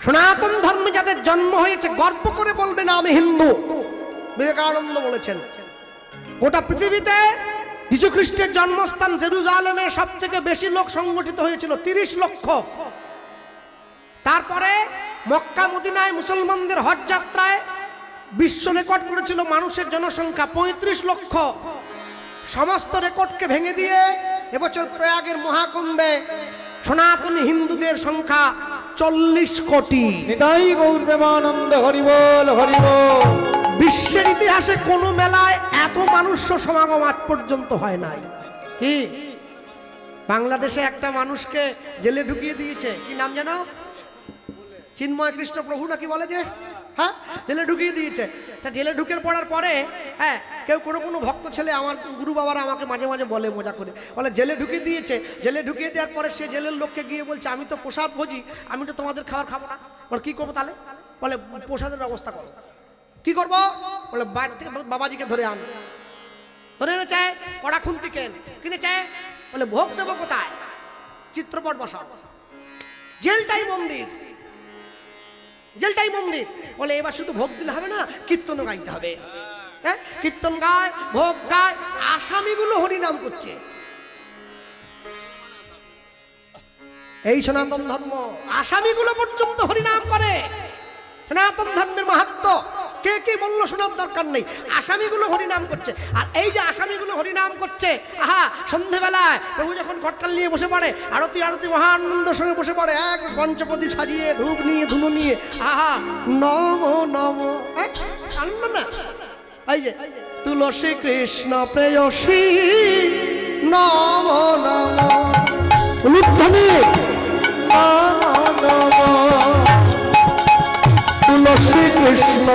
সনাতন ধর্মে যাদের জন্ম হয়েছে গর্ব করে বলবে না আমি হিন্দু। বিবেকানন্দ বলেছেন গোটা পৃথিবীতে যীশু খ্রিস্টের জন্মস্থান জেরুজালেমে সব থেকে বেশি লোক সংগঠিত হয়েছিল 30 লক্ষ। তারপরে মক্কা মদিনায় মুসলমানদের হজ যাত্রায় বিশ্ব রেকর্ড করেছিল মানুষের জনসংখ্যা 35 লক্ষ। সমস্ত রেকর্ডকে ভেঙে দিয়ে এবছর প্রয়াগের মহাকুম্ভে সনাতনী হিন্দুদের সংখ্যা 40 কোটি। নিতাই গৌর প্রেমানন্দ হরি বল হরি বল। বিশ্বের ইতিহাসে কোনো মেলায় এত মানুষ সমাগম আজ পর্যন্ত হয় নাই। কি বাংলাদেশে একটা মানুষকে জেলে ঢুকিয়ে দিয়েছে, কি নাম জানো? চিন্ময় কৃষ্ণ প্রভু নাকি বলে যে, হ্যাঁ জেলে ঢুকিয়ে দিয়েছে। তা জেলে ঢুকে পড়ার পরে হ্যাঁ কেউ কোনো ভক্ত ছেলে আমার গুরু বাবারা আমাকে মাঝে মাঝে বলে মজা করে, বলে জেলে ঢুকিয়ে দিয়েছে। জেলে ঢুকিয়ে দেওয়ার পরে সে জেলের লোককে গিয়ে বলছে আমি তো প্রসাদ ভোজি, আমি তো তোমাদের খাবার খাবো না। বলে কি করবো তাহলে? বলে প্রসাদের ব্যবস্থা করো। কি করবো? বলে বাইরে থেকে বাবাজিকে ধরে আন। ধরে এনেছে, কড়া খুন্তি কিনেছে। বলে ভোগ দেবো কোথায়? চিত্রপট বসাও। জেলটাই মন্দির, জেলটাই মন্দির। বলে এবার শুধু ভোগ দিলে হবে না, কীর্তনও গাইতে হবে। হ্যাঁ কীর্তন গায়, ভোগ গায়, আসামিগুলো হরিনাম করছে। এই সনাতন ধর্ম, আসামিগুলো পর্যন্ত হরিনাম করে। সনাতন ধর্মের মাহাত্ম্য কে কে বললো শোনার দরকার নেই, আসামিগুলো হরিনাম করছে। আর এই যে আসামিগুলো হরিনাম করছে, আহা সন্ধেবেলায় প্রভু যখন ঘটকাল নিয়ে বসে পড়ে, আরতি আরতি মহানন্দের সঙ্গে বসে পড়ে, এক পঞ্চপদী সাজিয়ে ধূপ নিয়ে ধুনো নিয়ে, আহা নম নম, আনন্দ না? এই যে তুলসী কৃষ্ণ প্রেয়সী নম নম, উলুধ্বনি নম নম, তুলসী কৃষ্ণ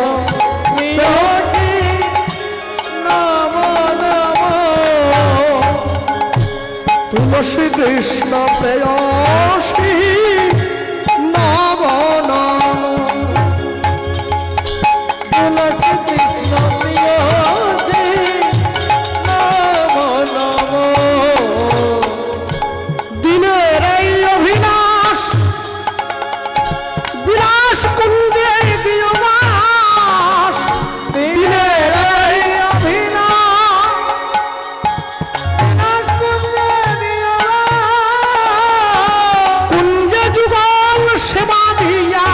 প্রেয়সী নম নম, তুলসী কৃষ্ণ প্রেয়সী নম নম, তুলসী কৃষ্ণ প্রেয়সী নম নম। দিনের এই অভিলাষ বিলাস কুঞ্জে দিও বাস, দিনের এই অভিলাষ বিলাস কুঞ্জে দিও বাস, কুঞ্জে যুগল সেবা দিয়া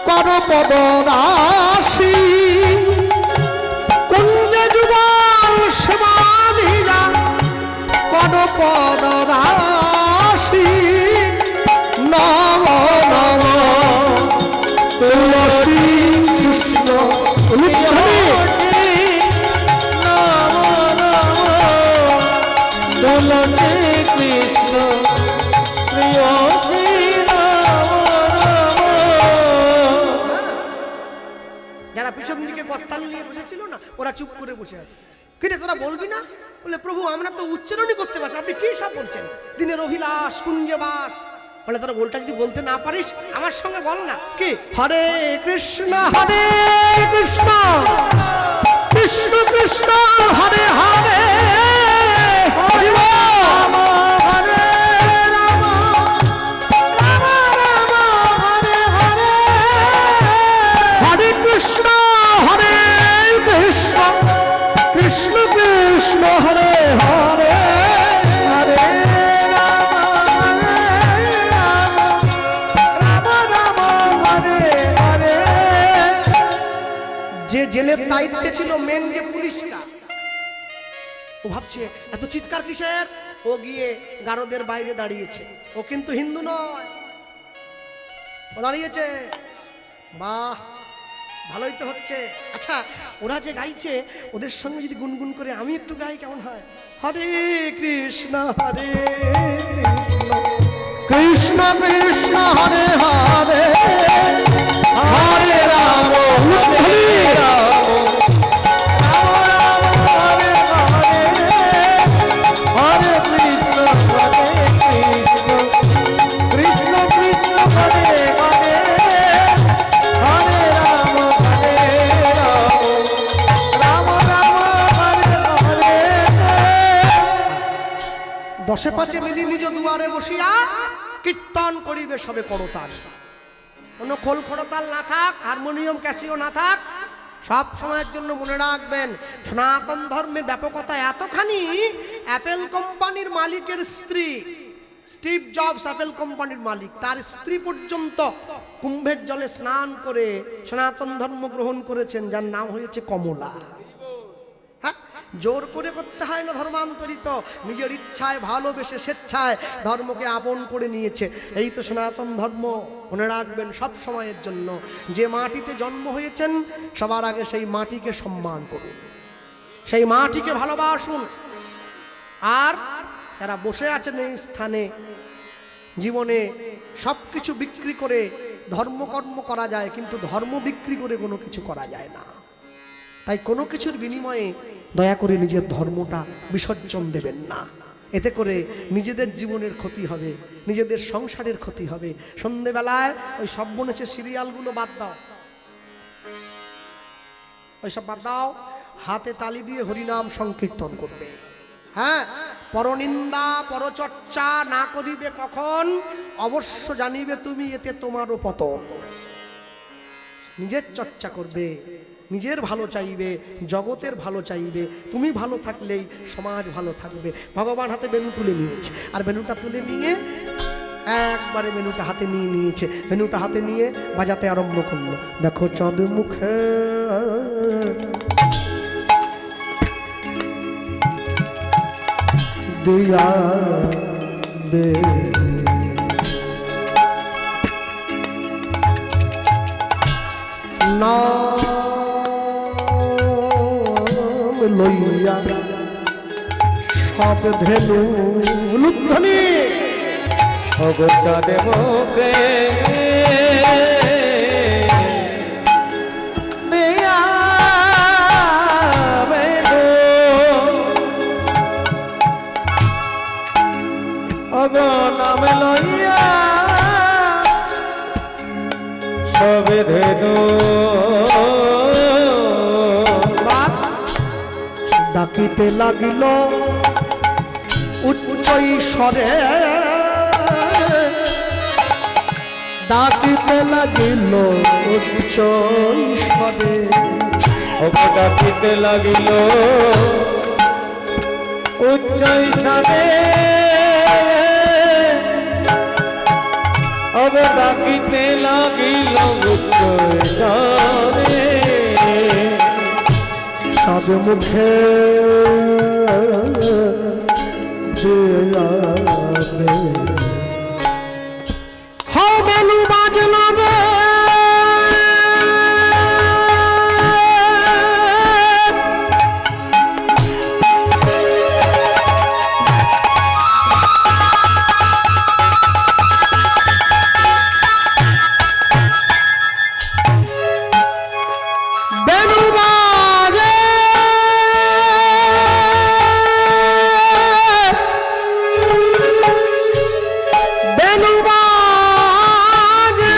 কর পদদাসী, কুঞ্জে যুগল সেবা দিয়া কর পদদাসী নম নম, তুলসী কৃষ্ণ উলুধ্বনি নম নম, তুলসী কৃষ্ণ প্রেয়সী নম নম। যারা পিছন দিকে করতাল নিয়ে বসেছিল না, ওরা চুপ করে বসে আছে। কিরে তোরা বলবি না? বলে প্রভু আমরা তো উচ্চারণই করতে পারছি, আপনি কি সব বলছেন? দিনের অভিলাষ কুঞ্জে বাস। বলে তোরা বলটা যদি বলতে না পারিস আমার সঙ্গে বল না। কি? হরে কৃষ্ণ কৃষ্ণ কৃষ্ণ কৃষ্ণ হরে হরে, হরে রাম হরে রাম, রাম রাম হরে হরে, হরে কৃষ্ণ কৃষ্ণ কৃষ্ণ কৃষ্ণ হরে হরে, হরে যে জেলের দায়িত্বে ছিল মেন যে পুলিশটা, ও ভাবছে এত চিৎকার কিসের? ও গিয়ে গারদের বাইরে দাঁড়িয়েছে। ও কিন্তু হিন্দু নয়, ও দাঁড়িয়েছে। বাহ ভালোই তো হচ্ছে। আচ্ছা ওরা যে গাইছে ওদের সঙ্গে যদি গুনগুন করে আমি একটু গাই কেমন হয়? হরে কৃষ্ণ কৃষ্ণ কৃষ্ণ হরে হরে, হরে রাম হরে রাম, রাম রাম হরে হরে, হরে কৃষ্ণ কৃষ্ণ কৃষ্ণ হরে হরে, হরে রাম রাম রাম হরে হরে। দশে পাঁচে মিলি নিজ দুয়ারে বসিয়া কীর্তন করিবে সবে করতাল। কোনো খোল খড়তাল না থাক, হারমোনিয়াম ক্যাসিও না থাক, সব সময়ের জন্য মনে রাখবেন সনাতন ধর্মের ব্যাপকতা এতখানি, অ্যাপেল কোম্পানির মালিকের স্ত্রী, স্টিভ জবস অ্যাপেল কোম্পানির মালিক, তার স্ত্রী পর্যন্ত কুম্ভের জলে স্নান করে সনাতন ধর্ম গ্রহণ করেছেন, যার নাম হয়েছে কমলা। হ্যাঁ, জোর করে করতে হয় না ধর্মান্তরিত, নিজের ইচ্ছায় ভালোবেসে স্বেচ্ছায় ধর্মকে আপন করে নিয়েছে। এই তো সনাতন ধর্ম। মনে রাখবেন সব সময়ের জন্য, যে মাটিতে জন্ম হয়েছেন সবার আগে সেই মাটিকে সম্মান করুন, সেই মাটিকে ভালোবাসুন। আর যারা বসে আছেন এই স্থানে, জীবনে সব কিছু বিক্রি করে ধর্মকর্ম করা যায়, কিন্তু ধর্ম বিক্রি করে কোনো কিছু করা যায় না। তাই কোনো কিছুর বিনিময়ে দয়া করে নিজের ধর্মটা বিসর্জন দেবেন না। এতে করে নিজেদের জীবনের ক্ষতি হবে, নিজেদের সংসারের ক্ষতি হবে। সন্ধেবেলায় ওই সব বনেছে সিরিয়ালগুলো বাদ দাও, ওইসব বাদ দাও, হাতে তালি দিয়ে হরিনাম সংকীর্তন করবে। হ্যাঁ, পরনিন্দা পরচর্চা না করিবে কখন, অবশ্য জানিবে তুমি এতে তোমারও পতন। নিজের চর্চা করবে, নিজের ভালো চাইবে, জগতের ভালো চাইবে। তুমি ভালো থাকলেই সমাজ ভালো থাকবে। ভগবান হাতে বেনু তুলে নিয়েছে, আর বেনুটা তুলে নিয়ে একবারে বেনুটা হাতে নিয়ে নিয়েছে, বেনুটা হাতে নিয়ে বাজাতে আরম্ভ করলো। দেখো চাঁদ মুখে দিয়া দে নাম লইয়া সব ধেনু লুধ্বনি অগোচারে মুখে দিয়া বেনু, অগো নাম লইয়া সবে ধেনু ডাকিতে লাগিল উচ্চ ঈশ্বরে, ডাকিতে লাগিল উচ্চ ঈশ্বরে, ডাকিতে লাগিল উচ্চ ঈশ্বরে, অবে ডাকিতে লাগিল উচ্চ ঈশ্বরে। সব মুখে বেনু বাজল বে, বেনু বাজে বেনু বাজে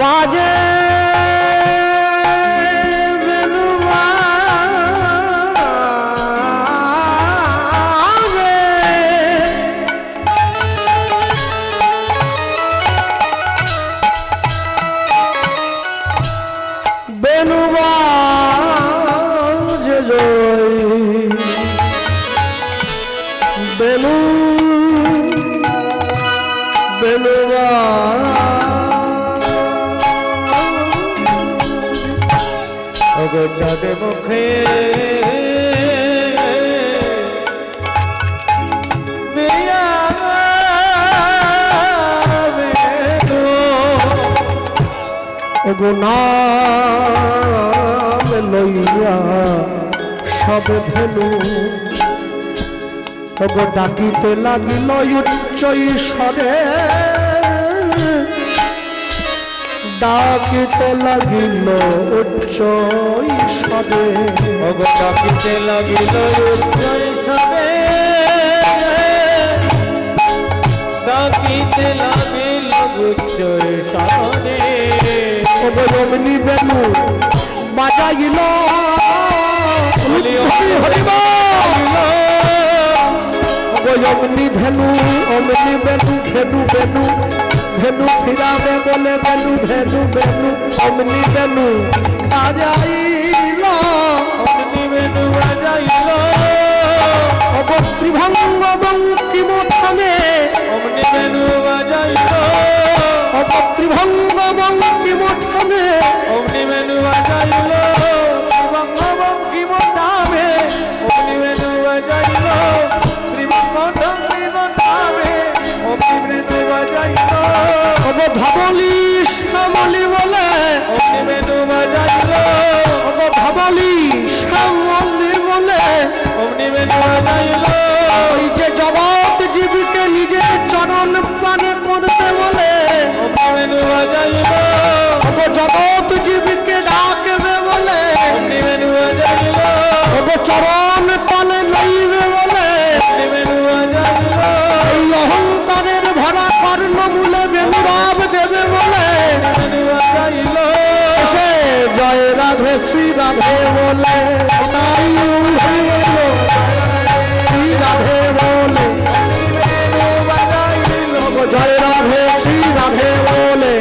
বাজে বেনু বাজে, বেনু বাজে জয়, বেনু বেনু অগোচারে মুখে দিয়া বেনু, ওগো নাম লইয়া সব ধেনু, ওগো ডাকিতে লাগিল উচ্চ ঈশ্বরে, ডাকিতে লাগিল উচ্চ ঈশ্বরে, অগো ডাকিতে লাগিল উচ্চ ঈশ্বরে, ডাকিতে লাগিল উচ্চ ঈশ্বরে। ওগো অমনি বেনু বাজাইল হরিবল, ওগো অমনি ধেনু অমনি বেনু ধেনু বেনু ধেনু ফিরাবে বলে বেনু ধেনু বেনু অমনি বেনু বাজাইল অমনি বেনু বাজাইল অবত্রিভঙ্গ বঙ্কিম থামে অমনি বেনু বাজাইল অবত্রিভঙ্গ বঙ্কিম থামে অমনি বেনু বাজাইল ত্রিভঙ্গ বঙ্কিম থামে অমনি বেনু বাজাইল ত্রিভঙ্গ বঙ্কিম থামে অমনি বেনু বাজাইল ধবলি শ্যামলি বলে অমনি বেনু বাজাইল ধবলি শ্যামলি বলে অমনি বেনু বাজাইল ওই যে জগৎ জীবকে নিজের চরণ প্রাণে করতে বলে অমনি বেনু বাজাইল জগৎ জীবকে ডাকবে বলে অমনি বেনু বাজাইল চরণ তলে লইবে বলে অমনি বেনু বাজাইল এই অহংকারের ভরা কর্ণমূলে বেনুরাব দেবে বলে সে জয় রাধে শ্রী রাধে বলে তাই হইল শ্রী রাধে বলে জয় রাধে শ্রী রাধে বলে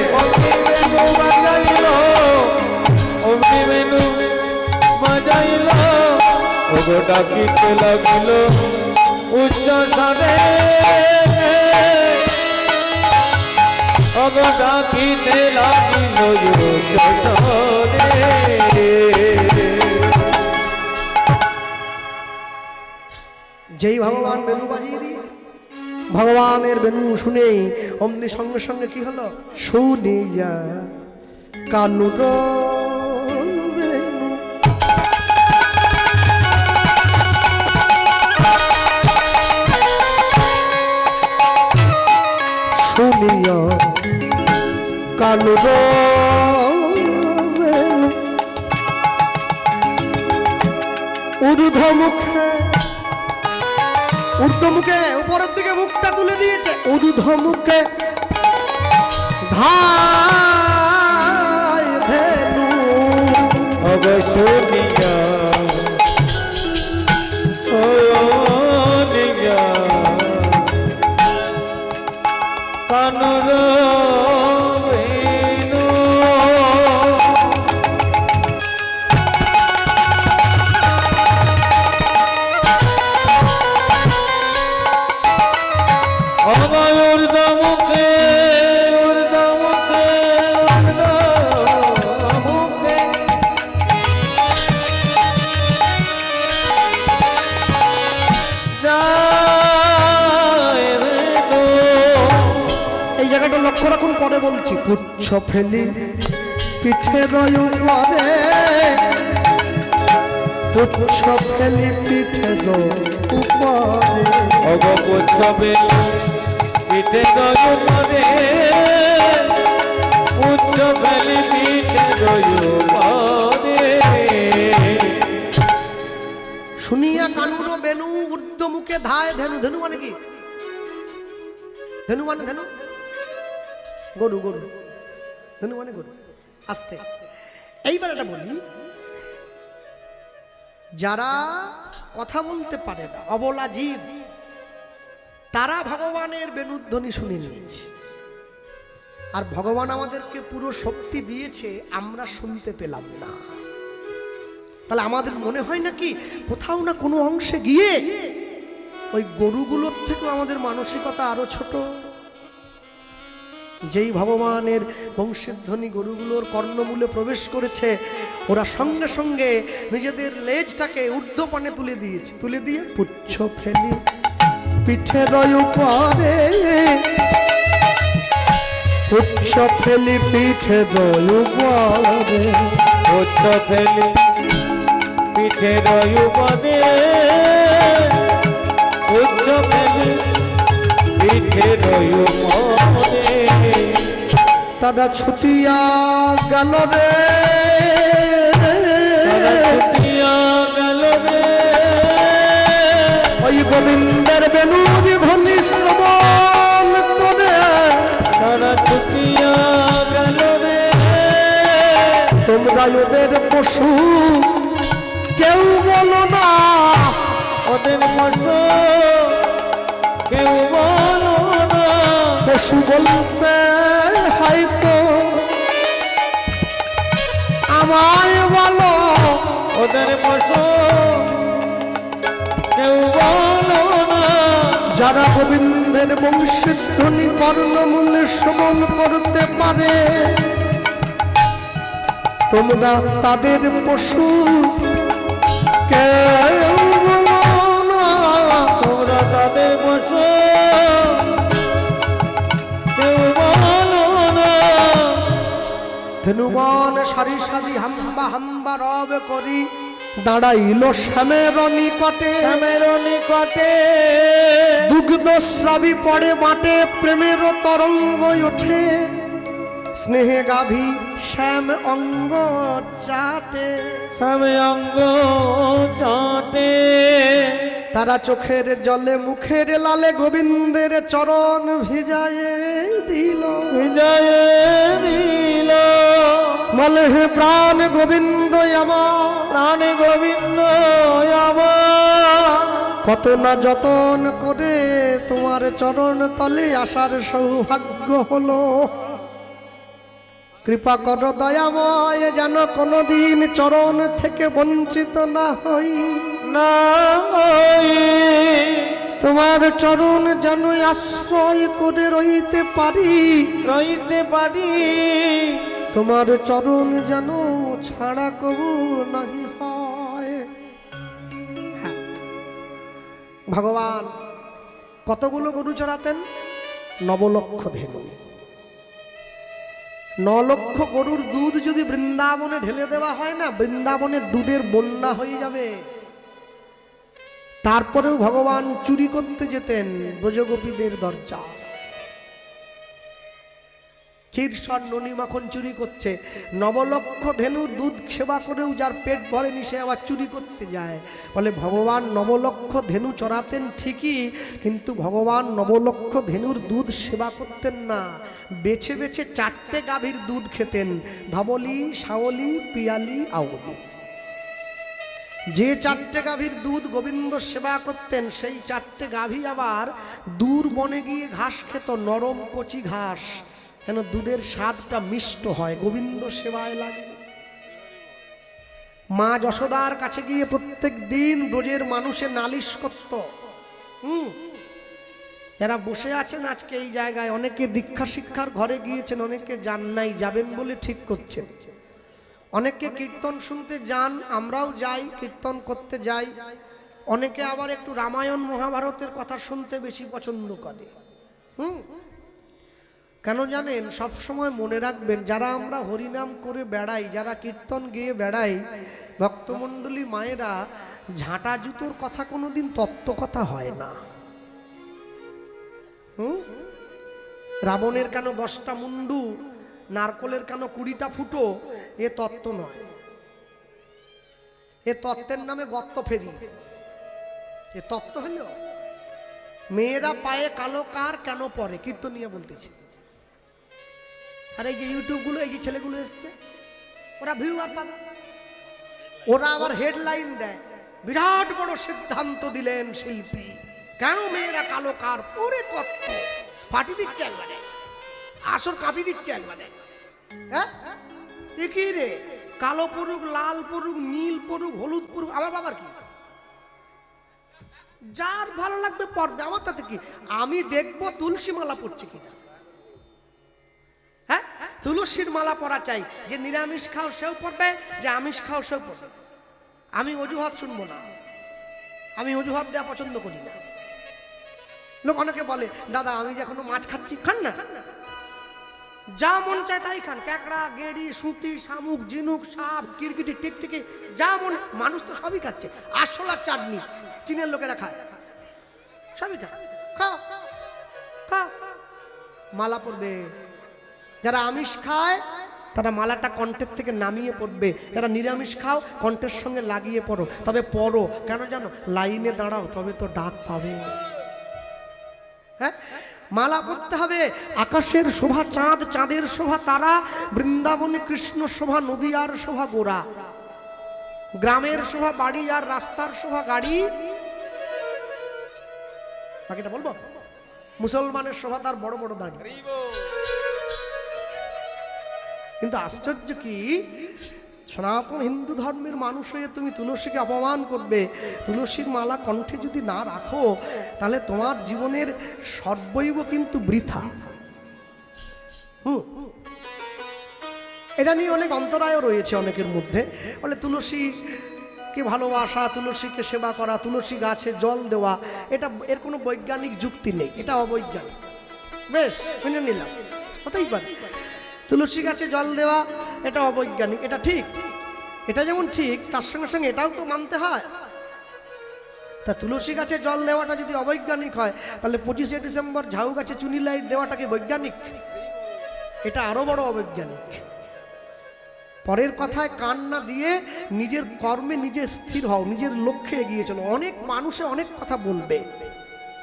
ডাকিতে লাগিল উচ্চ স্বরে ডাকিতে লাগিল উচ্চ স্বরে যেই ভগবান বেনু বাজিয়ে দিয়েছে ভগবানের বেনু শুনে অমনি সঙ্গে সঙ্গে কি হলো শুনে যা কানুর বেনু শুনিয়া কানুর বেনু ঊর্ধ্বমুখে ঊর্ধ্বমুখে উপরের দিকে মুখটা তুলে দিয়েছে ঊর্ধ্বমুখে ধায় ধেনু অবসুনিয়া ওনিয়া কানুর বেনু অবায় ঊর্ধ্বমুখে ঊর্ধ্বমুখে ঊর্ধ্বমুখে যায় রেণু এই জায়গাটা লক্ষ্য রাখুন পরে বলছি পুচ্ছ ফেলি পিঠে রয়ু পরে পুচ্ছ ফেলি পিঠে উপরে অগপুচ্ছবে পিঠে রয়ু পরে উচ্চ ফেলি পিঠে রয়ু পরে শুনিয়া কানুর বেনু ঊর্ধ্বমুখে ধায় ধেনু ধেনু মানে কি ধেনু মানে ধেনু গরু গরু ধেনু মানে গরু আস্তে এইবার এটা বলি যারা কথা বলতে পারে না অবলা জীব তারা ভগবানের বেনুধ্বনি শুনে নিয়েছে আর ভগবান আমাদেরকে পুরো শক্তি দিয়েছে আমরা শুনতে পেলাম না তাহলে আমাদের মনে হয় নাকি কোথাও না কোনো অংশে গিয়ে ওই গরুগুলোর থেকেও আমাদের মানসিকতা আরো ছোট যেই ভগবানের বংশের ধ্বনি গরুগুলোর কর্ণমূলে প্রবেশ করেছে ওরা সঙ্গে সঙ্গে নিজেদের লেজটাকে ঊর্ধ্বপানে তুলে দিয়েছে তুলে দিয়ে পুচ্ছ ফেলি পিঠে রয় উপরে পুচ্ছ ফেলি পিঠে রয় উপরে উচ্চ ফেলি পিঠে রয়ু পরে উচ্চ ফেলি পিঠে রয়ু পরে তারা ছুটিয়া গেল রে ছুটিয়া গেল রে ওই গোবিন্দের বেনুর ধ্বনি শ্রবণ করে তারা ছুটিয়া গেল রে তোমরা ওদের পশু কেউ বলো না ওদের পশু কেউ বলো না পশু বলতে হয়তো আমায় বলো, ওদের পশু কেউ বলো না। যারা গোবিন্দের বংশধ্বনি কর্ণমূলে শ্রবণ করতে পারে, তোমরা তাদের পশু কেউ বলো না। তোমরা তাদের পশু কেউ বলো না। ধেনুগণ সারি সারি হাম্বা হাম্বা রব করি দাঁড়াইল শ্যামের নিকটে, শ্যামের নিকটে দুগ্ধ স্রাবী পড়ে মাঠে, প্রেমের তরঙ্গ ওঠে, স্নেহে গাভী শ্যাম অঙ্গ চাটে। শ্যামে অঙ্গ চাটে তারা চোখের জলে মুখের লালে গোবিন্দের চরণ ভিজায়ে দিল, বিজয় দিল। বলে হে প্রাণ গোবিন্দ আমার, প্রাণ গোবিন্দ আমার। কত না যতন করে তোমার চরণ তলে আসার সৌভাগ্য হলো। কৃপা কর দয়াময় যেন কোনোদিন চরণ থেকে বঞ্চিত না হই, না হই। তোমার চরণ যেন আশ্রয় করে রইতে পারি, রইতে পারি। তোমার চরণ যেন ছাড়া কবু নাহি হয়। হ্যাঁ, ভগবান কতগুলো গরু চড়াতেন? 9 লক্ষ ধেনু। 9 লক্ষ গরুর দুধ যদি বৃন্দাবনে ঢেলে দেওয়া হয় না, বৃন্দাবনে দুধের বন্যা হয়ে যাবে। তারপরেও ভগবান চুরি করতে যেতেন ব্রজগোপীদের দরজা। ক্ষীর স্বর্ণ মাখন চুরি করছে, 9 লক্ষ ধেনুর দুধ সেবা করেও যার পেট ভরেনি সে আবার চুরি করতে যায়। বলে ভগবান 9 লক্ষ ধেনু চড়াতেন ঠিকই, কিন্তু ভগবান 9 লক্ষ ধেনুর দুধ সেবা করতেন না, বেছে বেছে 4টে গাভীর দুধ খেতেন, ধবলি, শাওলি, পিয়ালি, আউলি। যে 4টে গাভীর দুধ গোবিন্দ সেবা করতেন, সেই 4টে গাভী আবার দূর বনে গিয়ে ঘাস খেত, নরম কচি ঘাস, কেন দুধের স্বাদটা মিষ্ট হয়, গোবিন্দ সেবায় লাগে। মা যশোদার কাছে গিয়ে প্রত্যেক দিন ব্রজের মানুষে নালিশ করত। যারা বসে আছেন আজকে এই জায়গায়, অনেকে দীক্ষা শিক্ষার ঘরে গিয়েছেন, অনেকে যান নাই, যাবেন বলে ঠিক করছেন। অনেকে কীর্তন শুনতে যান, আমরাও যাই, কীর্তন করতে যাই। অনেকে আবার একটু রামায়ণ মহাভারতের কথা শুনতে বেশি পছন্দ করে। কেন জানেন? সব সময় মনে রাখবেন, যারা আমরা হরিনাম করে বেড়াই, যারা কীর্তন গেয়ে বেড়াই, ভক্তমণ্ডলী মায়েরা, ঝাঁটা জুতোর কথা কোনোদিন তত্ত্ব কথা হয় না। রাবণের কেন 10টা মুন্ডু, নারকলের কেন 20টা ফুটো, এ তত্ত্ব নয়। এ তত্ত্বের নামে গর্ত ফেরি। এ তত্ত্ব হলো মেয়েরা পায়ে কালো কার কেন পরে, কীর্তন নিয়ে বলতেছি। আর এই যে ইউটিউবগুলো, এই যে ছেলেগুলো এসছে, ওরা ভিউয়ার পাবে, ওরা আবার হেডলাইন দেয়, বিরাট বড় সিদ্ধান্ত দিলেন শিল্পী, কেন মেয়েরা কালো কার পরে, তত্ত্ব ফাটি দিচ্ছে একবারে, আসর কাঁপি দিচ্ছে একবারে। হ্যাঁ, কি রে, কালো পড়ুক, লাল পড়ুক, নীল পড়ুক, হলুদ পড়ুক, আমার বাবার কি, যার ভালো লাগবে পড়বে, আমার তাতে কি। আমি দেখবো তুলসী মালা পড়ছে কিনা। হ্যাঁ, তুলসীর মালা পরা চাই, যে নিরামিষ খাও সেও পড়বে, যে আমিষ খাও সেও পড়বে। আমি অজুহাত শুনবো না, আমি অজুহাত দেওয়া পছন্দ করি না। লোক অনেকে বলে, দাদা আমি যে এখনো মাছ খাচ্ছি, খান না, যা মন চায় তাই খান, ক্যাকড়া, গেঁড়ি, সুতি, শামুক, ঝিনুক, সাপ, কিরকিটি, টিকটিকি, যা মন, মানুষ তো সবই খাচ্ছে। আরশোলার চাটনি চীনের লোকেরা খায়, সবই খায়, খাও খাও। মালা পরবে, যারা আমিষ খায় তারা মালাটা কণ্ঠের থেকে নামিয়ে পড়বে, যারা নিরামিষ খাও কণ্ঠের সঙ্গে লাগিয়ে পড়ো, তবে পড়ো কেন জানো, লাইনে দাঁড়াও, তবে তো ডাক পাবে। হ্যাঁ, মালা পড়তে হবে। আকাশের শোভা চাঁদ, চাঁদের শোভা তারা, বৃন্দাবনে কৃষ্ণ শোভা নদী আর শোভা গোরা, গ্রামের শোভা বাড়ি আর রাস্তার শোভা গাড়ি। বাকিটা বলবো? মুসলমানের শোভা তার বড় বড় দাড়ি। কিন্তু আশ্চর্য কি, সনাতন হিন্দু ধর্মের মানুষ হয়ে তুমি তুলসীকে অপমান করবে। তুলসীর মালা কণ্ঠে যদি না রাখো তাহলে তোমার জীবনের সর্বৈব কিন্তু বৃথা। এটা নিয়ে অনেক অন্তরায়ও রয়েছে অনেকের মধ্যে। বলে তুলসীকে ভালোবাসা, তুলসীকে সেবা করা, তুলসী গাছে জল দেওয়া, এটা এর কোনো বৈজ্ঞানিক যুক্তি নেই, এটা অবৈজ্ঞানিক। বেশ, মেনে নিলাম, হতেই পারে তুলসী গাছে জল দেওয়া এটা অবৈজ্ঞানিক, এটা ঠিক। এটা যেমন ঠিক, তার সঙ্গে সঙ্গে এটাও তো মানতে হয়। তা তুলসী গাছে জল দেওয়াটা যদি অবৈজ্ঞানিক হয়, তাহলে 25শে ডিসেম্বর ঝাউ গাছে চুনি লাইট দেওয়াটাকে বৈজ্ঞানিক? এটা আরো বড় অবৈজ্ঞানিক। পরের কথায় কান না দিয়ে নিজের কর্মে নিজে স্থির হও, নিজের লক্ষ্যে এগিয়ে চলো। অনেক মানুষে অনেক কথা বলবে,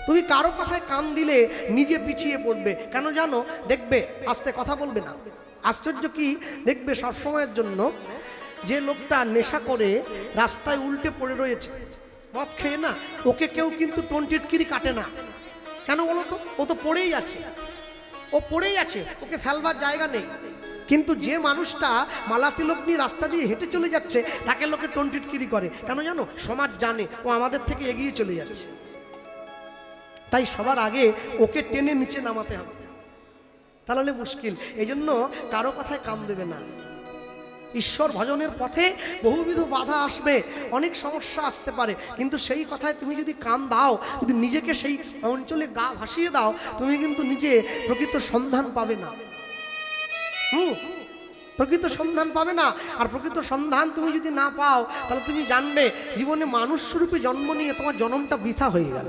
তুমি কারো কথায় কান দিলে নিজে পিছিয়ে পড়বে। কেন জানো? দেখবে আস্তে কথা বলবে না। আশ্চর্য কি, দেখবে সবসময়ের জন্য যে লোকটা নেশা করে রাস্তায় উল্টে পড়ে রয়েছে মদ খেয়ে, না ওকে কেউ কিন্তু টনটিটকিরি কাটে না। কেন বলো তো? ও তো পড়েই আছে, ও পড়েই আছে, ওকে ফেলবার জায়গা নেই। কিন্তু যে মানুষটা মালা তিলক নিয়ে রাস্তা দিয়ে হেঁটে চলে যাচ্ছে তাকে লোকে টনটিটকিরি করে। কেন জানো? সমাজ জানে ও আমাদের থেকে এগিয়ে চলে যাচ্ছে। তাই সবার আগে ওকে টেনে নিচে নামাতে হবে, তাহলে মুশকিল। এই জন্য কারো কথায় কান দেবে না। ঈশ্বর ভজনের পথে বহুবিধ বাধা আসবে, অনেক সমস্যা আসতে পারে, কিন্তু সেই কথায় তুমি যদি কান দাও, যদি নিজেকে সেই অঞ্চলে গা ভাসিয়ে দাও, তুমি কিন্তু নিজে প্রকৃত সন্ধান পাবে না। প্রকৃত সন্ধান পাবে না। আর প্রকৃত সন্ধান তুমি যদি না পাও, তাহলে তুমি জানবে জীবনে মানুষ স্বরূপে জন্ম নিয়ে তোমার জন্মটা বৃথা হয়ে গেল।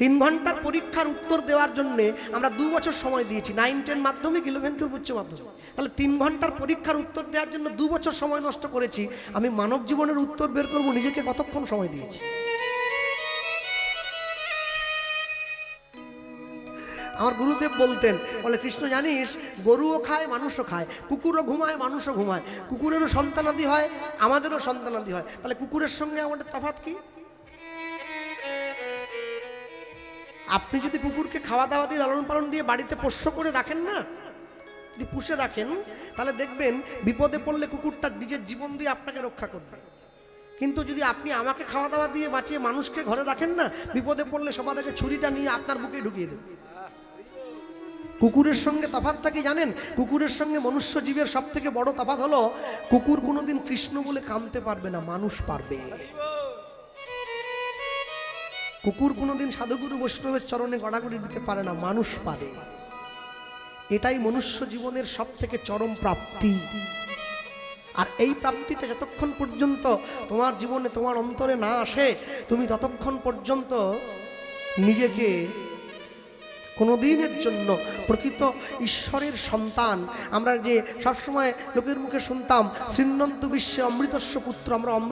3 ঘন্টার পরীক্ষার উত্তর দেওয়ার জন্য আমরা 2 বছর সময় দিয়েছি, 9, 10 মাধ্যমিক, 11, 12 উচ্চ মাধ্যমিক। তাহলে 3 ঘন্টার পরীক্ষার উত্তর দেওয়ার জন্য 2 বছর সময় নষ্ট করেছি। আমি মানব জীবনের উত্তর বের করব, নিজেকে কতক্ষণ সময় দিয়েছি? আমার গুরুদেব বলতেন, বলে কৃষ্ণ জানিস, গরুও খায়, মানুষও খায়, কুকুরও ঘুমায়, মানুষও ঘুমায়, কুকুরেরও সন্তানাদি হয়, আমাদেরও সন্তানাদি হয়। তাহলে কুকুরের সঙ্গে আমাদের তফাৎ কি? আপনি যদি কুকুরকে খাওয়া দাওয়া দিয়ে লালন পালন দিয়ে বাড়িতে পোষ্য করে রাখেন না, যদি পুষে রাখেন, তাহলে দেখবেন বিপদে পড়লে কুকুরটা নিজের জীবন দিয়ে আপনাকে রক্ষা করবে। কিন্তু যদি আপনি আমাকে খাওয়া দাওয়া দিয়ে বাঁচিয়ে মানুষকে ঘরে রাখেন না, বিপদে পড়লে সবার আগে ছুরিটা নিয়ে আপনার বুকে ঢুকিয়ে দেবে। কুকুরের সঙ্গে তফাৎটা কি জানেন? কুকুরের সঙ্গে মনুষ্য জীবের সব থেকে বড় তফাৎ হলো, কুকুর কোনোদিন কৃষ্ণ বলে কাঁদতে পারবে না, মানুষ পারবে। কুকুর কোনোদিন সাধুগুরু বৈষ্ণবের চরণে গড়াগড়ি দিতে পারে না, মানুষ পারে। এটাই মনুষ্য জীবনের সব থেকে চরম প্রাপ্তি। আর এই প্রাপ্তিটা যতক্ষণ পর্যন্ত তোমার জীবনে, তোমার অন্তরে না আসে, তুমি ততক্ষণ পর্যন্ত নিজেকে কোনোদিনের জন্য প্রকৃত ঈশ্বরের সন্তান, আমরা যে সবসময় লোকের মুখে শুনতাম শ্রীনন্ত বিশ্বে অমৃতস্য পুত্র, আমরা